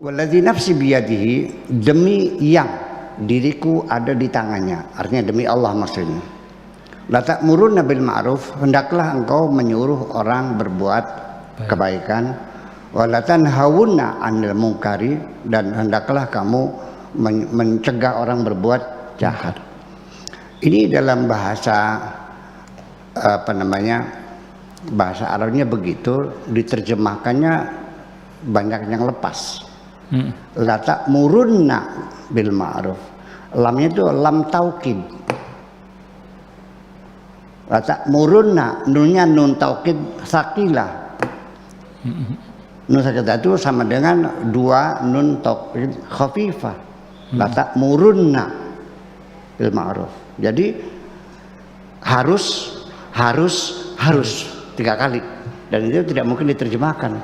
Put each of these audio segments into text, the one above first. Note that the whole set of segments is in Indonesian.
Walladzi nafsi biyadihi, demi yang diriku ada di tangannya, artinya demi Allah maksudnya. La ta'muruna bil ma'ruf, hendaklah engkau menyuruh orang berbuat kebaikan, wa la tanhawunna 'anil munkari, dan hendaklah kamu mencegah orang berbuat jahat. Ini dalam bahasa bahasa Arabnya begitu, diterjemahkannya banyak yang lepas. La ta'murunna bil ma'ruf, lamnya itu lam taukid. La ta'murunna, nunnya nun taukid sakilah. Nun sakilah itu sama dengan dua nun taukid khafifah. La ta'murunna bil ma'ruf. Jadi harus tiga kali, dan itu tidak mungkin diterjemahkan.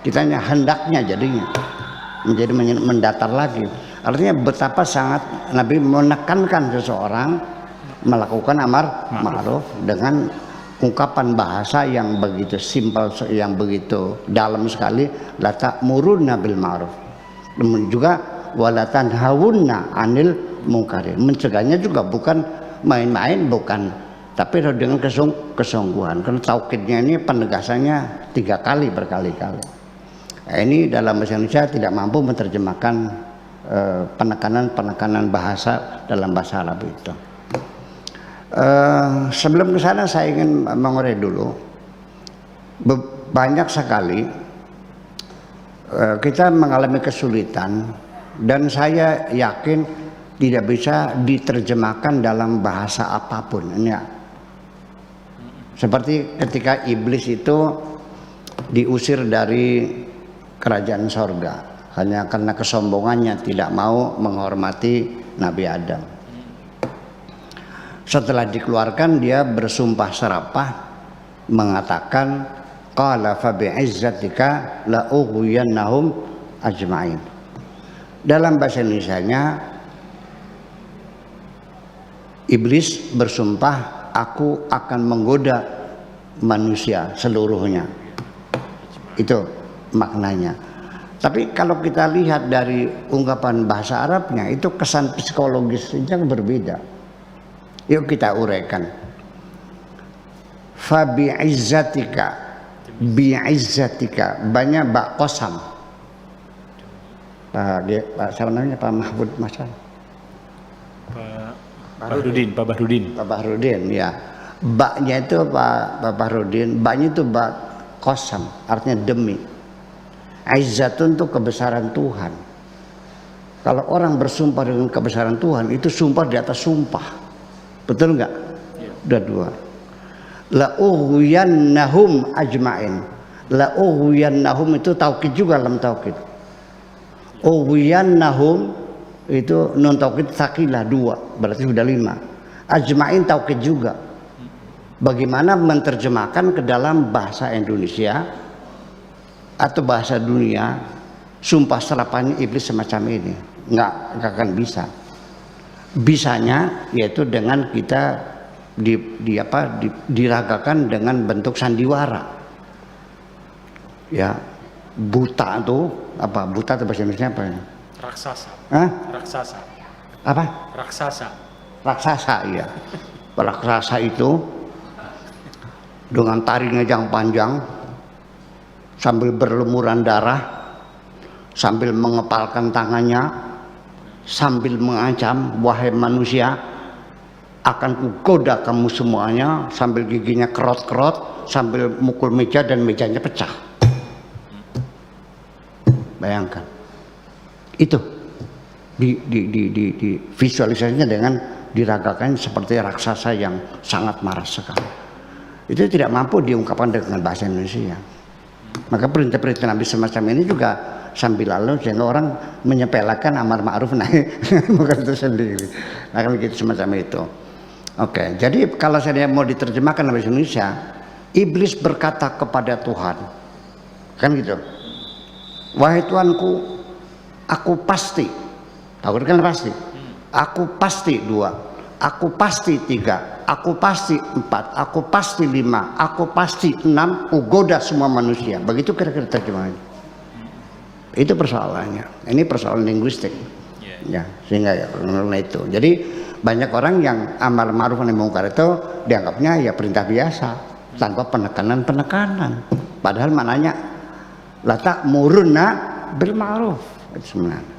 Kita hanya hendaknya jadinya menjadi mendatar lagi. Artinya betapa sangat Nabi menekankan seseorang melakukan amar ma'ruf dengan ungkapan bahasa yang begitu simpel, yang begitu dalam sekali. La ta'muruna bil ma'ruf. Kemudian juga wala tanhawunna 'anil munkari. Mencegahnya juga bukan main-main, bukan, tapi dengan kesungguhan. Karena taukidnya ini penegasannya tiga kali, berkali-kali. Nah, ini dalam bahasa Indonesia tidak mampu menerjemahkan penekanan bahasa dalam bahasa Arab itu. Sebelum ke sana saya ingin mengorek dulu. Banyak sekali kita mengalami kesulitan, dan saya yakin tidak bisa diterjemahkan dalam bahasa apapun. Ini ya. Seperti ketika iblis itu diusir dari kerajaan sorga hanya karena kesombongannya tidak mau menghormati Nabi Adam. Setelah dikeluarkan, dia bersumpah serapah mengatakan, qala fa bi'izzatika la ughwiyannahum ajma'in. Dalam bahasa Indonesianya, iblis bersumpah, aku akan menggoda manusia seluruhnya. Itu maknanya. Tapi kalau kita lihat dari ungkapan bahasa Arabnya, itu kesan psikologis yang berbeda. Yuk kita uraikan. Fa bi'izzatika, bi'izzatika, banyak bak qasam. Pak siapa namanya? Pak Mahfud Masal. Pak Bahrudin Ya. Baknya itu Pak Bahrudin, baknya itu bak qasam, artinya demi. Izzatun itu kebesaran Tuhan. Kalau orang bersumpah dengan kebesaran Tuhan, itu sumpah di atas sumpah. Betul enggak? Udah dua. La ughwiyannahum ajma'in. La ughwiyannahum itu taukid juga, lam taukid. Ughwiyannahum itu non taukid sakilah, dua, berarti sudah lima. Ajma'in taukid juga. Bagaimana menerjemahkan ke dalam bahasa Indonesia atau bahasa dunia sumpah serapahnya iblis semacam ini? Nggak akan bisa. Bisanya yaitu dengan kita diragakan dengan bentuk sandiwara. Ya, buta itu apa? Buta itu bahasa Indonesia apa? Raksasa. Hah? Raksasa. Apa? Raksasa. Raksasa, iya. Raksasa itu dengan taringnya yang panjang, sambil berlumuran darah, sambil mengepalkan tangannya, sambil mengancam, wahai manusia, akan kugoda kamu semuanya, sambil giginya kerot-kerot, sambil mukul meja dan mejanya pecah. Bayangkan. Itu di visualisasinya dengan diragakan seperti raksasa yang sangat marah sekali. Itu tidak mampu diungkapkan dengan bahasa Indonesia. Maka perintah-perintah Nabi semacam ini juga sambil lalu sehingga orang menyepelekan amar ma'ruf nahi bukan itu sendiri. Nah, kan gitu semacam itu. Oke, jadi kalau saya mau diterjemahkan dalam bahasa Indonesia, iblis berkata kepada Tuhan, kan gitu. Wahai Tuanku, aku pasti, tahu kan pasti. Aku pasti dua, aku pasti tiga, aku pasti empat, aku pasti lima, aku pasti enam, ugoda semua manusia. Begitu kira-kira terjemahannya. Itu persoalannya. Ini persoalan linguistik. Ya, sehingga ya karena itu. Jadi banyak orang yang amar ma'ruf nahi mungkar itu dianggapnya ya perintah biasa tanpa penekanan. Padahal maknanya la ta'muruna bil ma'ruf itu sebenarnya.